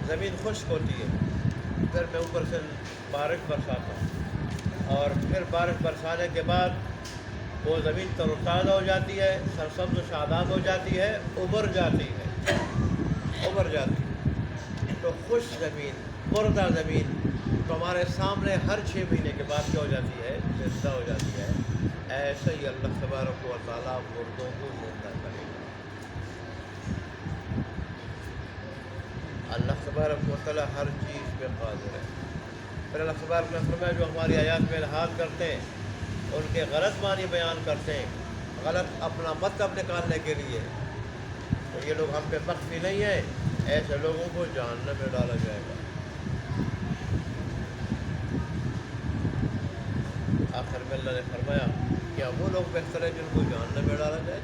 زمین خشک ہوتی ہے، پھر میں اوپر سے بارش برساتا ہوں، اور پھر بارش برسانے کے بعد وہ زمین تر و تازہ ہو جاتی ہے، سرسبز و شاداب ہو جاتی ہے، ابھر جاتی ہے، ابھر جاتی ہے۔ تو خشک زمین، مردہ زمین تو ہمارے سامنے ہر 6 مہینے کے بعد کیا ہو جاتی ہے؟ زندہ ہو جاتی ہے۔ ایسے ہی اللہ تبارک و تعالیٰ مردوں کو زندہ کرے گا۔ اللہ تبارک و تعالیٰ ہر چیز پہ قادر ہے۔ پھر اللہ تبارک نے فرمایا جو ہماری آیات میں الحاد کرتے ہیں، ان کے غلط معنی بیان کرتے ہیں، غلط اپنا مطلب نکالنے کے لیے، تو یہ لوگ ہم پہ مخفی نہیں ہیں، ایسے لوگوں کو جہنم میں ڈالا جائے گا۔ آخر میں اللہ نے فرمایا کیا وہ لوگ بہتر ہیں جن کو جہنم میں ڈالا جائے،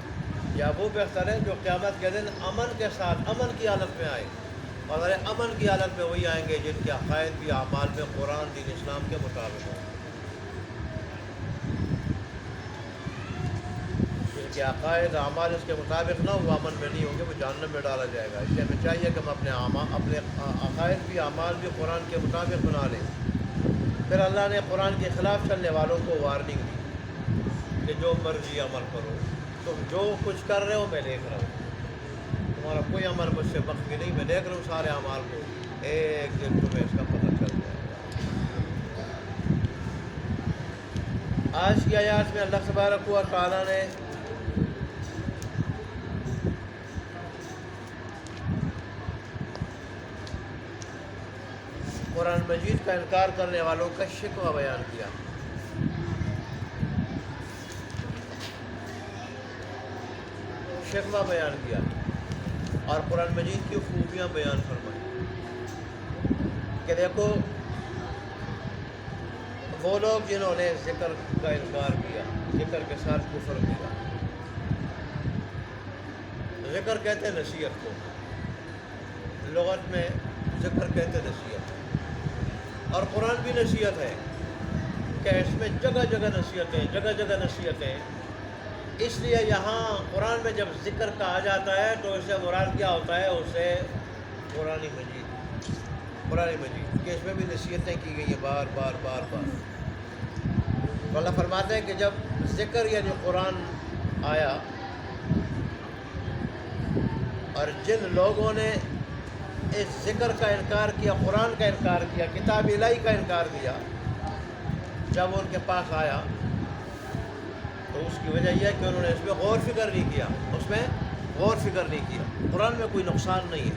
یا وہ بہتر ہے جو قیامت کے دن امن کے ساتھ امن کی حالت میں آئے؟ اور امن کی حالت میں وہی آئیں گے جن کے عقائد بھی اعمال میں قرآن دین اسلام کے مطابق ہوں۔ جن کے عقائد اعمال اس کے مطابق نہ وہ امن میں نہیں ہوں گے، وہ جہنم میں ڈالا جائے گا۔ اس لیے ہمیں چاہیے کہ ہم اپنے عقائد بھی اعمال بھی قرآن کے مطابق بنا لیں۔ پھر اللہ نے قرآن کے خلاف چلنے والوں کو وارننگ دی کہ جو مرضی عمل کرو، تم جو کچھ کر رہے ہو میں دیکھ رہا ہوں، تمہارا کوئی عمل مجھ سے مخفی نہیں، میں دیکھ رہا ہوں سارے اعمال کو، ایک دن تمہیں اس کا پتہ چل جائے گا۔ آج کی آیات میں اللہ تبارک و تعالیٰ نے قرآن مجید کا انکار کرنے والوں کا شکوہ بیان کیا، شکوہ بیان کیا، اور قرآن مجید کی خوبیاں بیان فرمائی کہ دیکھو وہ لوگ جنہوں نے ذکر کا انکار کیا، ذکر کے ساتھ کفر کیا۔ ذکر کہتے ہیں نصیحت کو، لغت میں ذکر کہتے ہیں نصیحت، اور قرآن بھی نصیحت ہے کہ اس میں جگہ جگہ نصیحتیں، جگہ جگہ نصیحتیں۔ اس لیے یہاں قرآن میں جب ذکر کہا جاتا ہے تو اس سے مراد کیا ہوتا ہے؟ اسے قرآن مجید کہ اس میں بھی نصیحتیں کی گئی ہیں بار بار بار بار۔ تو اللہ فرماتے ہیں کہ جب ذکر یعنی قرآن آیا، اور جن لوگوں نے اس ذکر کا انکار کیا، قرآن کا انکار کیا، کتاب الہی کا انکار کیا، جب ان کے پاس آیا تو اس کی وجہ یہ ہے کہ انہوں نے اس میں غور فکر نہیں کیا، اس میں غور فکر نہیں کیا۔ قرآن میں کوئی نقصان نہیں ہے،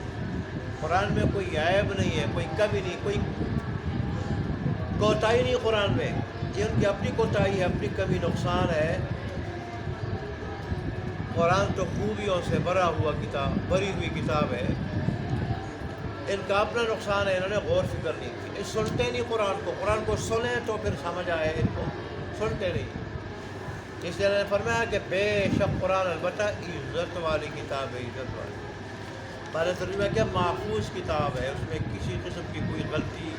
قرآن میں کوئی عیب نہیں ہے، کوئی کمی نہیں، کوئی کوتاہی نہیں قرآن میں۔ یہ ان کی اپنی کوتاہی ہے، اپنی کمی نقصان ہے۔ قرآن تو خوبیوں سے بھرا ہوا کتاب، بھری ہوئی کتاب ہے، ان کا اپنا نقصان ہے، انہوں نے غور فکر نہیں کی، سنتے نہیں قرآن کو سنیں تو پھر سمجھ آئے، ان کو سنتے نہیں۔ اس لیے نے فرمایا کہ بے شک قرآن البتہ عزت والی کتاب ہے، عزت والی، بارے ترجمہ کیا محفوظ کتاب ہے، اس میں کسی قسم کی کوئی غلطی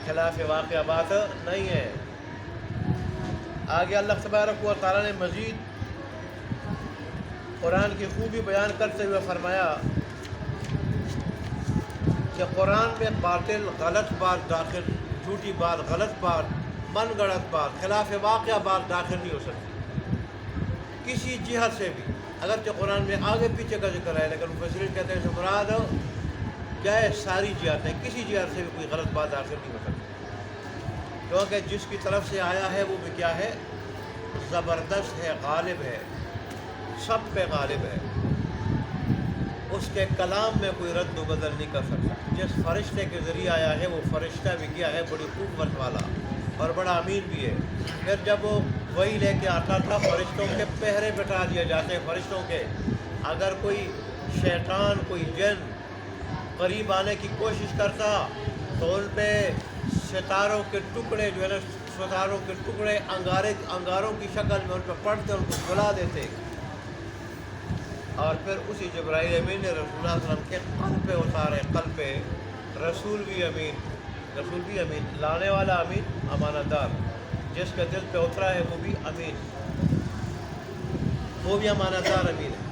خلاف واقعہ بات نہیں ہے۔ آگے اللہ تبارک و تعالیٰ نے مزید قرآن کی خوبی بیان کرتے ہوئے فرمایا کہ قرآن میں باطل، غلط بات داخل، جھوٹی بات، غلط بات، من گڑت بات، خلاف واقعہ بات داخل نہیں ہو سکتی کسی جہت سے بھی، اگرچہ قرآن میں آگے پیچھے کا ذکر ہے، لیکن مفسرین کہتے ہیں اس سے مراد کیا ہے؟ ساری جہتیں، کسی جہت سے بھی کوئی غلط بات داخل نہیں ہو سکتی، کیونکہ جس کی طرف سے آیا ہے وہ بھی کیا ہے؟ زبردست ہے، غالب ہے، سب پہ غالب ہے، اس کے کلام میں کوئی رد و بدل نہیں کر سکتا۔ جس فرشتے کے ذریعے آیا ہے وہ فرشتہ بھی کیا ہے؟ بڑی قوت والا اور بڑا امین بھی ہے۔ پھر جب وہ وہی لے کے آتا تھا، فرشتوں کے پہرے بٹھا دیے جاتے ہیں، فرشتوں کے، اگر کوئی شیطان، کوئی جن قریب آنے کی کوشش کرتا تو ان پہ ستاروں کے ٹکڑے جو ہے نا، ستاروں کے ٹکڑے انگاروں کی شکل میں ان پہ پڑتے، ان کو جلا دیتے، اور پھر اسی جبرائیل امین نے رسول اللہ صلی اللہ علیہ وسلم کے قلب پہ اتارے، قلب پہ۔ رسول بھی امین، لانے والا امین، امانت دار، جس کے دل پہ اترا ہے وہ بھی امین، وہ بھی امانت دار امین ہے۔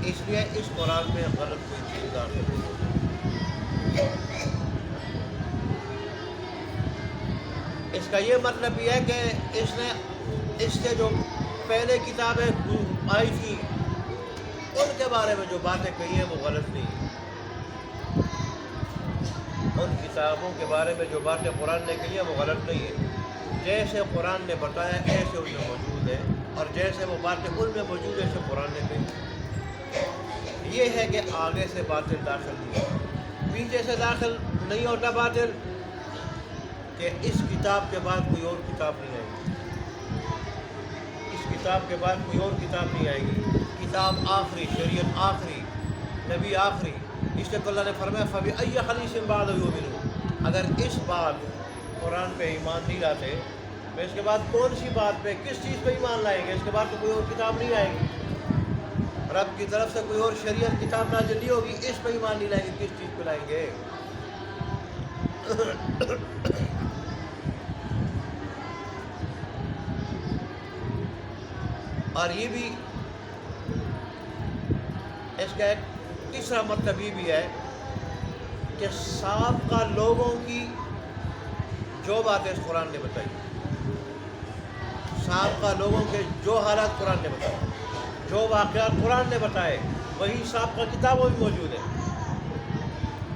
اس لیے اس قرآن میں غلط کوئی چیز داخل نہیں ہوتی۔ اس کا یہ مطلب یہ ہے کہ اس سے جو پہلے کتابیں آئی تھیں ان کے بارے میں جو باتیں کہی ہیں وہ غلط نہیں ہیں. ان کتابوں کے بارے میں جو باتیں قرآن نے کہی ہیں وہ غلط نہیں ہیں. جیسے قرآن نے بتایا ایسے ان میں موجود ہے، اور جیسے وہ باتیں ان میں موجود ہے ایسے قرآن نے کہی. یہ ہے کہ آگے سے باطل داخل نہیں ہوتا، پیچھے سے داخل نہیں ہوتا باطل، کہ اس کتاب کے بعد کوئی اور کتاب نہیں آئے گی. اس کتاب کے بعد کوئی اور کتاب نہیں آئے گی. کتاب آخری، شریعت آخری، نبی آخری. اس لیے تو اللہ نے فرمایا فَبِأَيِّ حَدِيثٍ بَعْدَهُ يُؤْمِنُونَ. اگر اس بات قرآن پہ ایمان نہیں لاتے تو اس کے بعد کون سی بات پہ، کس چیز پہ ایمان لائیں گے؟ اس کے بعد تو کوئی اور کتاب نہیں آئے گی. رب کی طرف سے کوئی اور شریعت کتاب نازل نہیں ہوگی، اس پہ ایمان نہیں لائیں گے، کس چیز پہ لائیں گے؟ اور یہ بھی اس کا ایک تیسرا مطلب یہ بھی ہے کہ سابقہ لوگوں کی جو باتیں اس قرآن نے بتائی، سابقہ لوگوں کے جو حالات قرآن نے بتائے، جو واقعات قرآن نے بتائے، وہی سابقہ کتابوں میں موجود ہے.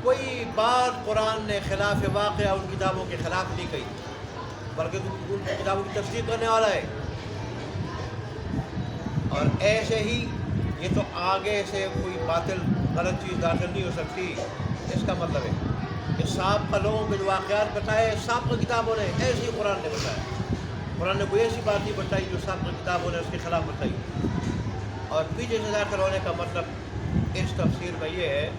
کوئی بات قرآن نے خلاف واقعہ ان کتابوں کے خلاف نہیں کہی، بلکہ ان کتابوں کی تصدیق کرنے والا ہے. اور ایسے ہی یہ تو آگے سے کوئی باطل غلط چیز داخل نہیں ہو سکتی. اس کا مطلب ہے کہ سابقہ لوگوں کے جو واقعات بتائے سابقہ کتابوں نے، ایسے ہی قرآن نے بتایا. قرآن نے کوئی ایسی بات نہیں بتائی جو سابقہ کتابوں نے اس کے خلاف بتائی. اور پیچھے سے داخل ہونے کا مطلب اس تفسیر میں یہ ہے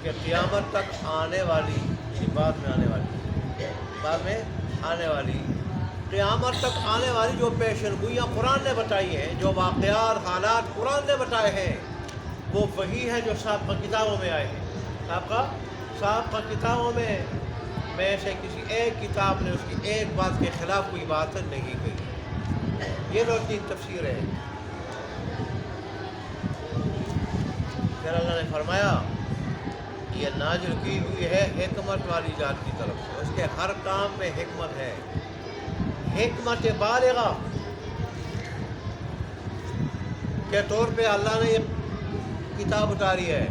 کہ قیامت تک آنے والی، بعد میں آنے والی قیامت تک آنے والی جو پیشن گوئیاں قرآن نے بتائی ہیں، جو واقعات حالات قرآن نے بتائے ہیں، وہ وہی ہیں جو سابقہ کتابوں میں آئے ہیں. سابقہ کتابوں میں سے کسی ایک کتاب نے اس کی ایک بات کے خلاف کوئی بات نہیں کہی. یہ دو تین تفسیر ہے. پھر اللہ نے فرمایا یہ نازل کی ہوئی ہے حکمت والی ذات کی طرف سے، اس کے ہر کام میں حکمت ہے، حکمت بالغہ کے طور پہ اللہ نے یہ کتاب اتاری ہے.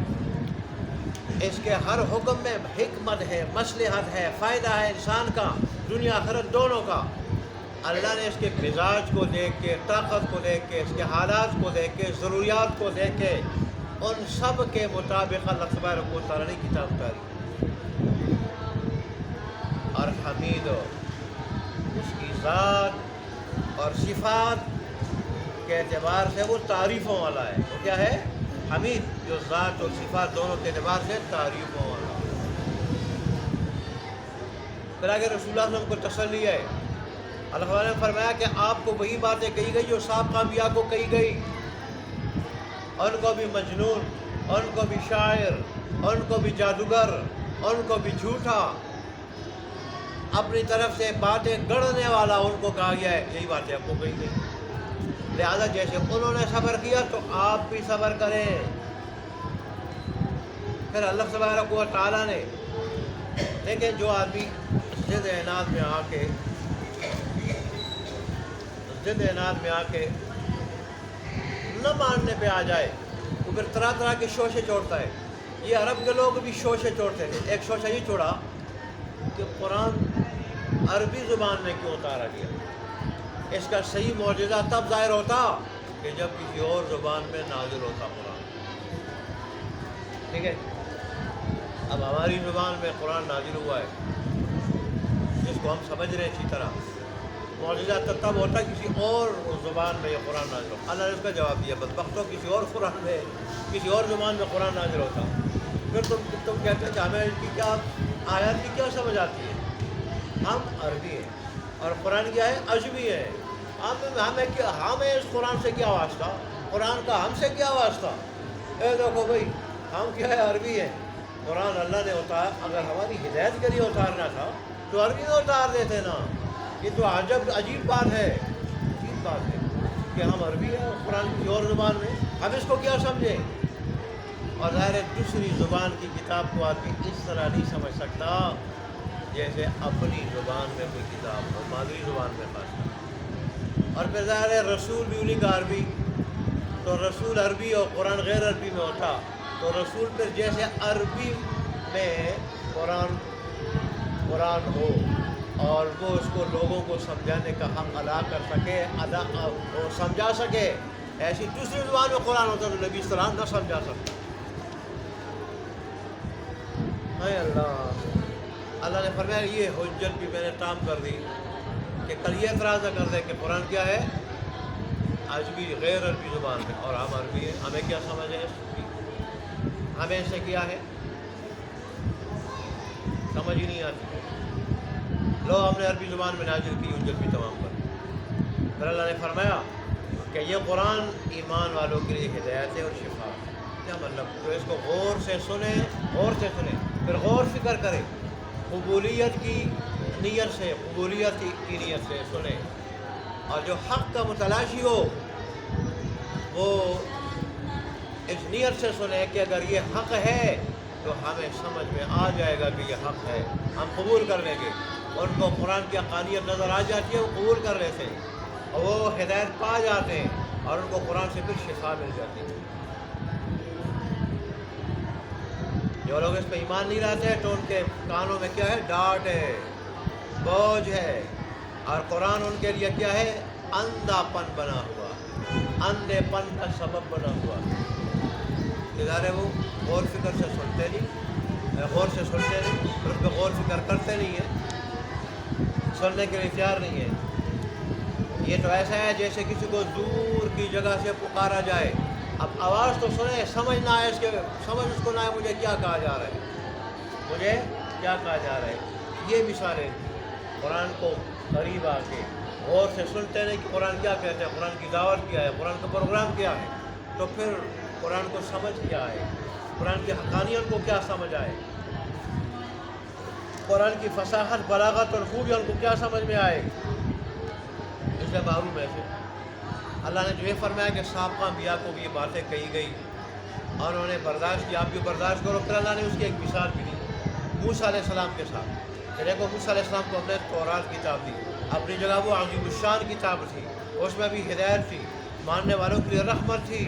اس کے ہر حکم میں حکمت ہے، مصلحت ہے، فائدہ ہے انسان کا، دنیا آخرت دونوں کا. اللہ نے اس کے مزاج کو دیکھ کے، طاقت کو دیکھ کے، اس کے حالات کو دیکھ کے، ضروریات کو دیکھ کے، ان سب کے مطابق اللہ تبارک و تعالیٰ نے کتاب اتاری. اور حمید اس کی ذات اور صفات کے اعتبار سے وہ تعریفوں والا ہے. وہ کیا ہے؟ حمید، جو ذات اور صفات دونوں کے اعتبار سے تعریفوں والا. پھر آگے رسول اللہ صلی اللہ علیہ وسلم کو تسلی ہے. اللہ تعالیٰ نے فرمایا کہ آپ کو وہی باتیں کہی گئی جو سابقہ انبیاء کو کہی گئی. ان کو بھی مجنون، ان کو بھی شاعر، ان کو بھی جادوگر، ان کو بھی جھوٹا، اپنی طرف سے باتیں گڑھنے والا ان کو کہا گیا ہے. یہی باتیں آپ کو کہی گئی. لہذا جیسے انہوں نے صبر کیا تو آپ بھی صبر کریں. پھر اللہ تبارک و تعالیٰ نے، لیکن جو آدمی ضد عناد میں آ کے نہ ماننے پہ آ جائے، وہ پھر طرح طرح کے شوشے چھوڑتا ہے. یہ عرب کے لوگ بھی شوشے چھوڑتے تھے. ایک شوشہ یہ چھوڑا کہ قرآن عربی زبان میں کیوں اتارا گیا. اس کا صحیح معجزہ تب ظاہر ہوتا کہ جب کسی اور زبان میں نازل ہوتا قرآن. ٹھیک ہے، اب ہماری زبان میں قرآن نازل ہوا ہے جس کو ہم سمجھ رہے ہیں اچھی طرح. معجزہ تب ہوتا کسی اور زبان میں یہ قرآن نازل ہوتا. اللہ نے اس کا جواب دیا بدبختوں، کسی اور قرآن میں، کسی اور زبان میں قرآن نازل ہوتا. پھر تم کہتے ہیں کہ ہمیں اس کی کیا آیات کی کیا سمجھ آتی ہے؟ ہم عربی ہیں اور قرآن کیا ہے؟ عجمی ہے. ہمیں اس قرآن سے کیا واسطہ؟ قرآن کا ہم سے کیا واسطہ؟ اے دیکھو بھائی، ہم کیا ہے؟ عربی ہے. قرآن اللہ نے اگر ہماری ہدایت کے لیے اتارنا تھا تو عربی میں اتار دیتے نا. یہ تو عجیب بات ہے کہ ہم عربی ہیں اور قرآن کی اور زبان میں، ہم اس کو کیا سمجھیں؟ اور ظاہر ہے دوسری زبان کی کتاب کو آدمی اس طرح نہیں سمجھ سکتا جیسے اپنی زبان میں کوئی کتاب ہو، مادری زبان میں خاص کر. اور پھر ظاہر ہے رسول بھی انہیں کا عربی، تو رسول عربی اور قرآن غیر عربی میں ہوتا، تو رسول پھر جیسے عربی میں قرآن ہو اور وہ اس کو لوگوں کو سمجھانے کا حق ادا کر سکے، وہ سمجھا سکے، ایسی دوسری زبان میں قرآن ہوتا تو نبی صلی اللہ علیہ وسلم نہ سمجھا سکتا. اے اللہ نے فرمایا یہ حجت بھی میں نے تام کر دی کہ کل یہ اعتراض نہ کر دے کہ قرآن کیا ہے عجمی غیر عربی زبان میں اور ہم عربی ہیں، ہمیں کیا سمجھ ہے اس کی، ہمیں اس سے کیا ہے سمجھ ہی نہیں آتی. لو ہم نے عربی زبان میں نازل کی، حجت بھی تمام کر دی. پھر اللہ نے فرمایا کہ یہ قرآن ایمان والوں کے لیے ہدایت ہے اور شفا ہے. کیا مطلب؟ تو اس کو غور سے سنیں، پھر غور فکر کریں، قبولیت کی نیت سے، قبولیت کی نیت سے سنیں، اور جو حق کا متلاشی ہو وہ اس نیت سے سنیں کہ اگر یہ حق ہے تو ہمیں سمجھ میں آ جائے گا کہ یہ حق ہے، ہم قبول کر لیں گے. ان کو قرآن کی حقانیت نظر آ جاتی ہے، وہ قبول کر لیتے ہیں اور وہ ہدایت پا جاتے ہیں اور ان کو قرآن سے پھر شفا مل جاتی ہے. جو لوگ اس پہ ایمان نہیں لاتے ہیں تو ان کے کانوں میں کیا ہے، ڈانٹ ہے، بوجھ ہے، اور قرآن ان کے لیے کیا ہے، اندھا پن بنا ہوا، اندھے پن کا سبب بنا ہوا. ادارے وہ غور فکر سے سنتے نہیں، غور سے سنتے نہیں، اور اس پہ غور فکر کرتے نہیں ہیں، سننے کے لیے تیار نہیں ہے. یہ تو ایسا ہے جیسے کسی کو دور کی جگہ سے پکارا جائے، اب آواز تو سنے، سمجھ نہ آئے، سمجھ اس کو نہ آئے مجھے کیا کہا جا رہا ہے، یہ مثالیں قرآن کو قریب آ کے غور سے سنتے نہیں کہ قرآن کیا کہتے ہیں، قرآن کی دعوت کیا ہے، قرآن کا پروگرام کیا ہے، تو پھر قرآن کو سمجھ کیا آئے، قرآن کی حقانیت کو کیا سمجھ آئے، قرآن کی فصاحت، بلاغت اور خوبی ان کو کیا سمجھ میں آئے. اس لیے معلوم ہے پھر اللہ نے جو یہ فرمایا کہ سابقہ انبیاء کو بھی یہ باتیں کہی گئی اور انہوں نے برداشت کی، آپ بھی برداشت کرو. پھر اللہ نے اس کی ایک مثال بھی دی موسیٰ علیہ السلام کے ساتھ. دیکھو موسیٰ علیہ السلام کو ہم نے تورات کتاب دی، اپنی جگہ وہ عظیم الشان کتاب تھی، اس میں بھی ہدایت تھی، ماننے والوں کے لیے رحمت تھی،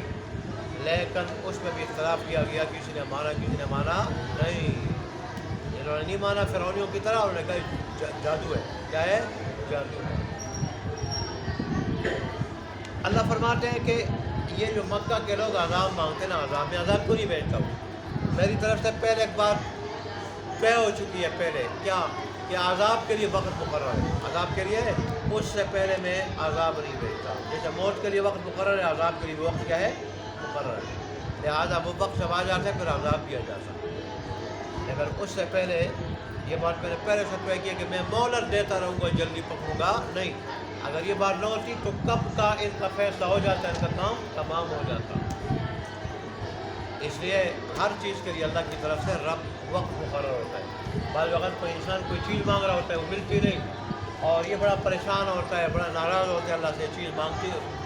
لیکن اس میں بھی اختلاف کیا گیا، کسی نے مانا کسی نے مانا نہیں. انہوں نے نہیں مانا فرعونیوں کی طرح، انہوں نے کہا جادو ہے. کیا ہے؟ جادو ہے. اللہ فرماتے ہیں کہ یہ جو مکہ کے لوگ عذاب مانگتے نا، عذاب میں عذاب کو نہیں بھیجتا ہوں، میری طرف سے پہلے ایک بات طے ہو چکی ہے پہلے، کیا کہ عذاب کے لیے وقت مقرر ہے، عذاب کے لیے اس سے پہلے میں عذاب نہیں بھیجتا. جیسے موت کے لیے وقت مقرر ہے، عذاب کے لیے وقت کیا ہے، مقرر ہے. لہٰذا وہ وقت جب آ جاتا ہے پھر عذاب کیا جا سکتا ہے. لیکن اس سے پہلے یہ بات میں نے پہلے سے طے کیا کہ میں مہلت دیتا رہوں گا، جلدی پکڑوں گا نہیں. اگر یہ بات نہ ہوتی تو کب کا ان کا فیصلہ ہو جاتا ہے، ان کا کام تمام ہو جاتا. اس لیے ہر چیز کے لیے اللہ کی طرف سے رب وقت مقرر ہوتا ہے. بعض وقت کوئی انسان کوئی چیز مانگ رہا ہوتا ہے، وہ ملتی نہیں، اور یہ بڑا پریشان ہوتا ہے، بڑا ناراض ہوتا ہے، اللہ سے چیز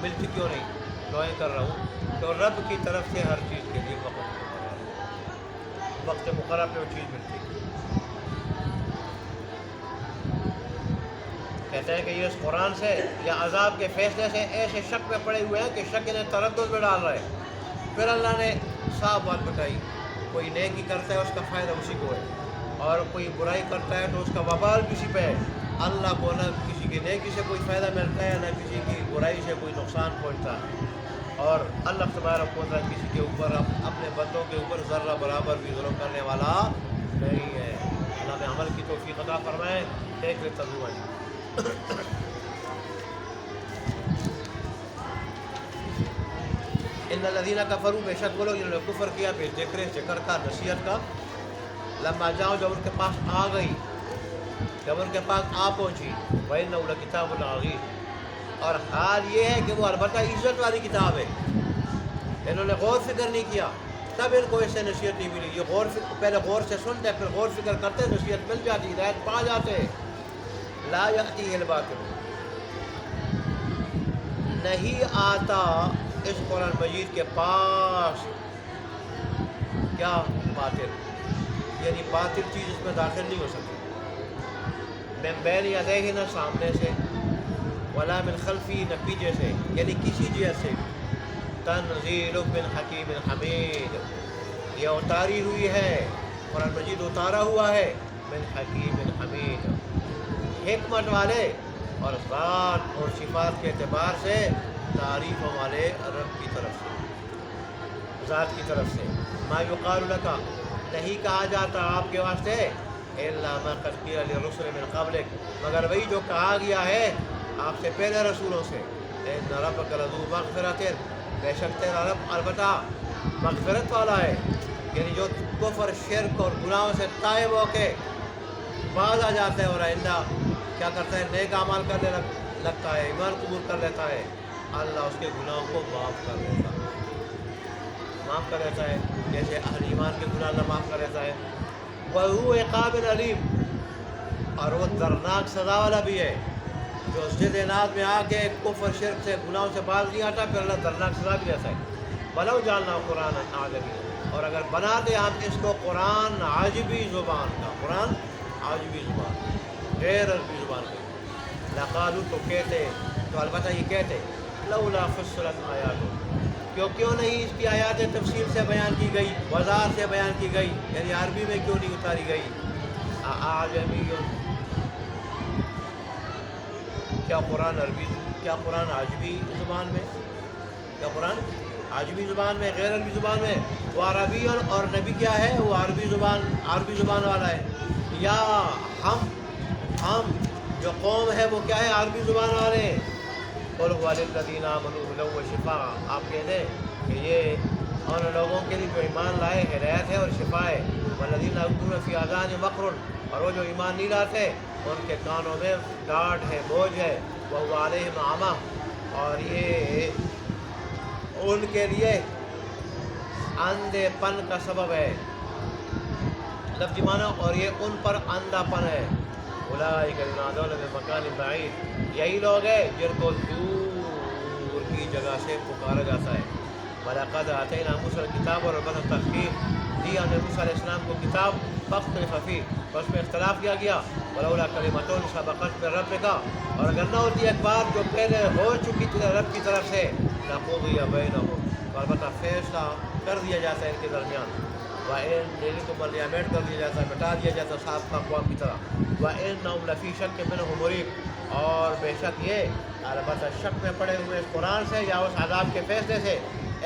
ملتی کیوں نہیں، دعائیں کر رہا ہوں. تو رب کی طرف سے ہر چیز کے لیے وقت مقرر ہے، وقت مقرر پہ وہ چیز ملتی ہے. کہتے ہیں کہ یہ اس قرآن سے یا عذاب کے فیصلے سے ایسے شک میں پڑے ہوئے ہیں کہ شک انہیں تردد میں ڈال رہا ہے. پھر اللہ نے صاف بات بتائی، کوئی نیکی کرتا ہے اس کا فائدہ اسی کو ہے، اور کوئی برائی کرتا ہے تو اس کا وبال کسی پہ ہے. اللہ کو نہ کسی کی نیکی سے کوئی فائدہ ملتا ہے، نہ کسی کی برائی سے کوئی نقصان پہنچتا ہے. اور اللہ تبارک و تعالیٰ کسی کے اوپر اپنے بندوں کے اوپر ذرہ برابر بھی ظلم کرنے والا نہیں ہے. اللہ میں عمل کی توفیق عطا فرمائے. ایک ترجمہ جی. ان الذین کفروا، بے شک وہ لوگ جنہوں نے کفر کیا، بے ذکر کا، نصیحت کا، لما جاؤ جب ان کے پاس آ گئی، جب ان کے پاس آ پہنچی، وَإِنَّهُ لَكِتَابٌ عَزِیزٌ، اور حال یہ ہے کہ وہ البتہ عزت والی کتاب ہے. انہوں نے غور فکر نہیں کیا، تب ان کو اس سے نصیحت نہیں ملی. یہ پہلے غور سے سنتے، پھر غور فکر کرتے، نصیحت مل جاتی، ہدایت پا جاتے. لا یأتیہ الباطل، نہیں آتا اس قرآن مجید کے پاس کیا باطل، یعنی باطل چیز اس میں داخل نہیں ہو سکتی. من بین یدیہ نہ سامنے سے، ولا من خلفی نہ پیچھے سے، یعنی کسی جہت سے بھی۔ تنزیل من حکیم حمید، یہ اتاری ہوئی ہے، قرآن مجید اتارا ہوا ہے من حکیم حمید، حکمت والے اور ذات اور صفات کے اعتبار سے تعریف والے رب کی طرف سے، ذات کی طرف سے۔ ما یقال لک، نہیں کہا جاتا آپ کے واسطے، الا ما قد قیل للرسل من قبلک، مگر وہی جو کہا گیا ہے آپ سے پہلے رسولوں سے، ان ربک لذو مغفرۃ، بے شک تیرا رب البتہ مغفرت والا ہے، یعنی جو کفر شرک اور گناہوں سے تائب ہو کے باز آ جاتا ہے اور آئندہ کیا کرتا ہے، نیک اعمال کرنے لگتا ہے، ایمان قبول کر لیتا ہے، اللہ اس کے گناہوں کو معاف کر دیتا ہے، معاف کر دیتا ہے، جیسے اہل ایمان کے گناہ اللہ معاف کر دیتا ہے۔ وَذُو عِقَابٍ علیم، اور وہ دردناک سزا والا بھی ہے، جو ضد میں آ کے کفر شرک سے گناہوں سے باز نہیں آتا، پھر اللہ دردناک سزا بھی دیتا ہے۔ وَلَوْ جَعَلْنَاهُ قُرْآنًا أَعْجَمِيًّا، اور اگر بنا دے ہم اس کو قرآن عجمی زبان کا، قرآن عجمی زبان، غیر عربی زبان کا، لقالوا، تو کہتے، تو البتہ یہ کہتے، لولا فصلت آیاتہ، کیوں نہیں اس کی آیات تفصیل سے بیان کی گئی، وضاحت سے بیان کی گئی، یعنی عربی میں کیوں نہیں اتاری گئی؟ اعجمی، کیا قرآن عربی، کیا قرآن عجمی زبان میں، کیا قرآن عجمی زبان میں، غیر عربی زبان میں؟ وہ عربی، اور نبی کیا ہے، وہ عربی زبان والا ہے، یا ہم جو قوم ہے وہ کیا ہے، عربی زبان والے ہیں۔ قل هو للذین آمنوا هدی وشفاء، آپ کہہ دیں کہ یہ ان لوگوں کے لیے جو ایمان لائے ہدایت ہے اور شفا ہے، والذین لا یؤمنون فی آذانہم وقر، اور وہ جو ایمان نہیں لاتے ان کے کانوں میں ڈاٹ ہے، بوجھ ہے، وہو علیہم اعمی، اور یہ ان کے لیے اندھے پن کا سبب ہے، لفظی معنی، اور یہ ان پر اندھا پن ہے۔ اولئک ینادون من مکان بعید، یہی لوگ ہیں جن کو دور کی جگہ سے پکارا جاتا ہے۔ وَلَقَدْ آتَيْنَا مُوسَىٰ الْكِتَابَ، اور البتہ تحقیق دی ہم نے موسیٰ علیہ السلام کو کتاب، فاختلف فیہ، بس میں اختلاف کیا گیا، وَلَوْلَا کَلِمَةٌ سَبَقَتْ مِن رَبِّكَ، اور اگر نہ ہوتی ایک بات جو پہلے ہو چکی تھی رب کی طرف سے، لَقُضِیَ بَيْنَهُمْ، اور البتہ فیصلہ کر دیا جاتا ہے ان کے درمیان، وَإِن لِلْكُمْ الْيَمِنَ، کر دیا جاتا ہے، مٹا دیا جاتا ہے سابقہ اقوام کی طرح، وَإِنَّهُمْ لَفِي شَكٍّ مِّنْهُ مُرِيبٍ، اور بے شک یہ البتہ شک میں پڑے ہوئے اس قرآن سے یا اس عذاب کے فیصلے سے،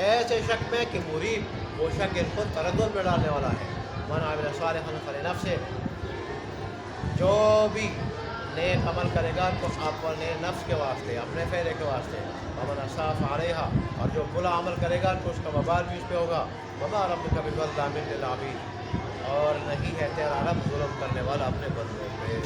ایسے شک میں کہ مریب، وہ شک ان کو تردد میں ڈالنے والا ہے۔ مَنْ عَمِلَ صَالِحًا فَلِنَفْسِهِ، جو بھی نیک عمل کرے گا تو اپنے نفس کے واسطے، اپنے فائدے کے واسطے، وَمَنْ أَسَاءَ فَعَلَيْهَا، اور جو بلا عمل کرے گا تو اس کا وبال بھی اس پہ ہوگا۔ وَمَا رَبُّكَ بِظَلَّامٍ لِّلْعَبِيدِ، اور نہیں ہے تیرا رب ظلم کرنے والا اپنے بندوں پہ۔